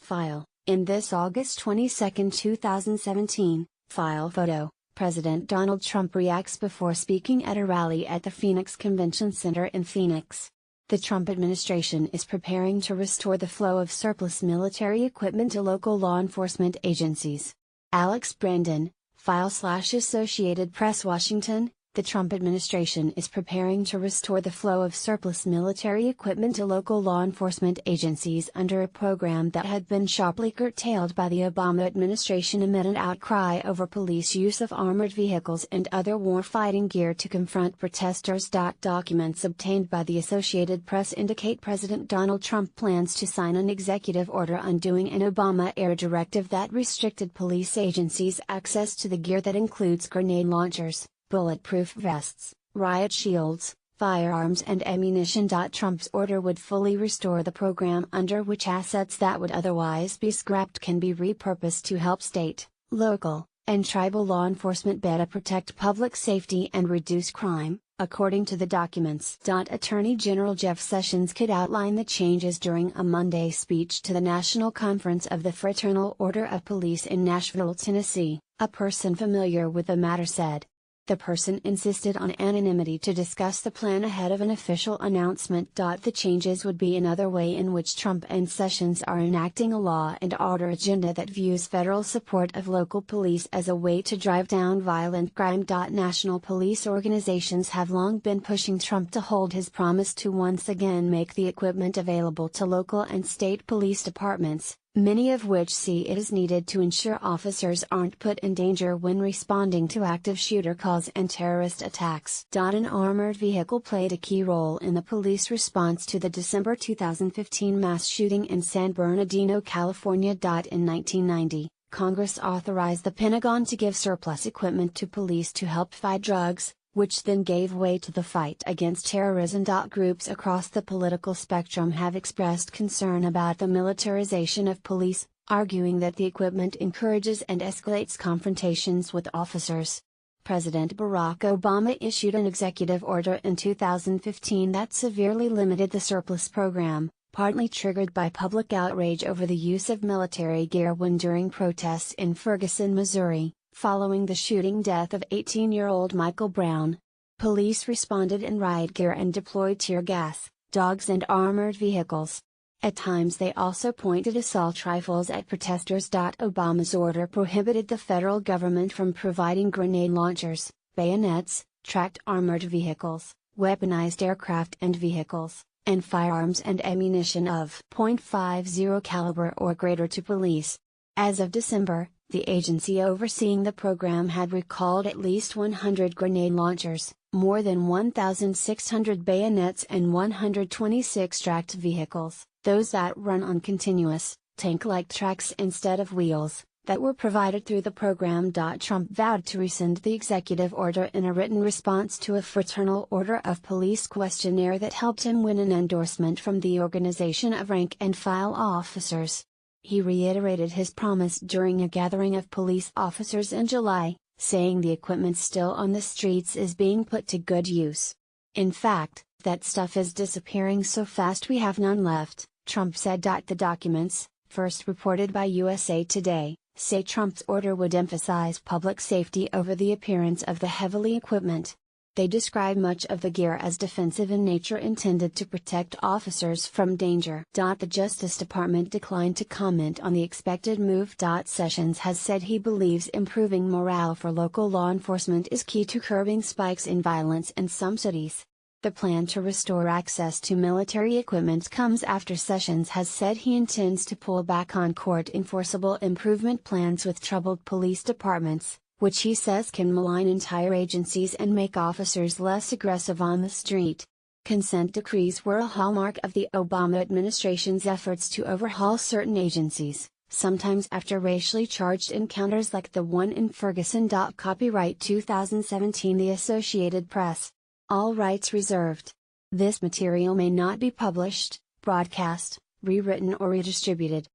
File. In this August 22, 2017, file photo, President Donald Trump reacts before speaking at a rally at the Phoenix Convention Center in Phoenix. The Trump administration is preparing to restore the flow of surplus military equipment to local law enforcement agencies. Alex Brandon, File/Associated Press, Washington. The Trump administration is preparing to restore the flow of surplus military equipment to local law enforcement agencies under a program that had been sharply curtailed by the Obama administration amid an outcry over police use of armored vehicles and other war-fighting gear to confront protesters. Documents obtained by the Associated Press indicate President Donald Trump plans to sign an executive order undoing an Obama-era directive that restricted police agencies' access to the gear that includes grenade launchers, bulletproof vests, riot shields, firearms and ammunition. Trump's order would fully restore the program, under which assets that would otherwise be scrapped can be repurposed to help state, local, and tribal law enforcement better protect public safety and reduce crime, according to the documents. Attorney General Jeff Sessions could outline the changes during a Monday speech to the National Conference of the Fraternal Order of Police in Nashville, Tennessee, a person familiar with the matter said. The person insisted on anonymity to discuss the plan ahead of an official announcement. The changes would be another way in which Trump and Sessions are enacting a law and order agenda that views federal support of local police as a way to drive down violent crime. National police organizations have long been pushing Trump to hold his promise to once again make the equipment available to local and state police departments, many of which see it as needed to ensure officers aren't put in danger when responding to active shooter calls and terrorist attacks. An armored vehicle played a key role in the police response to the December 2015 mass shooting in San Bernardino, California. In 1990, Congress authorized the Pentagon to give surplus equipment to police to help fight drugs, which then gave way to the fight against terrorism. Groups across the political spectrum have expressed concern about the militarization of police, arguing that the equipment encourages and escalates confrontations with officers. President Barack Obama issued an executive order in 2015 that severely limited the surplus program, partly triggered by public outrage over the use of military gear when during protests in Ferguson, Missouri, following the shooting death of 18-year-old Michael Brown. Police responded in riot gear and deployed tear gas, dogs and armored vehicles. At times they also pointed assault rifles at protesters. Obama's order prohibited the federal government from providing grenade launchers, bayonets, tracked armored vehicles, weaponized aircraft and vehicles, and firearms and ammunition of .50 caliber or greater to police. As of December, the agency overseeing the program had recalled at least 100 grenade launchers, more than 1,600 bayonets and 126 tracked vehicles, those that run on continuous, tank-like tracks instead of wheels, that were provided through the program. Trump vowed to rescind the executive order in a written response to a Fraternal Order of Police questionnaire that helped him win an endorsement from the Organization of Rank-and-File Officers. He reiterated his promise during a gathering of police officers in July, saying the equipment still on the streets is being put to good use. In fact, that stuff is disappearing so fast we have none left, Trump said. The documents, first reported by USA Today, say Trump's order would emphasize public safety over the appearance of the heavy equipment. They describe much of the gear as defensive in nature, intended to protect officers from danger. The Justice Department declined to comment on the expected move. Sessions has said he believes improving morale for local law enforcement is key to curbing spikes in violence in some cities. The plan to restore access to military equipment comes after Sessions has said he intends to pull back on court-enforceable improvement plans with troubled police departments, which he says can malign entire agencies and make officers less aggressive on the street. Consent decrees were a hallmark of the Obama administration's efforts to overhaul certain agencies, sometimes after racially charged encounters like the one in Ferguson. Copyright 2017 The Associated Press. All rights reserved. This material may not be published, broadcast, rewritten or redistributed,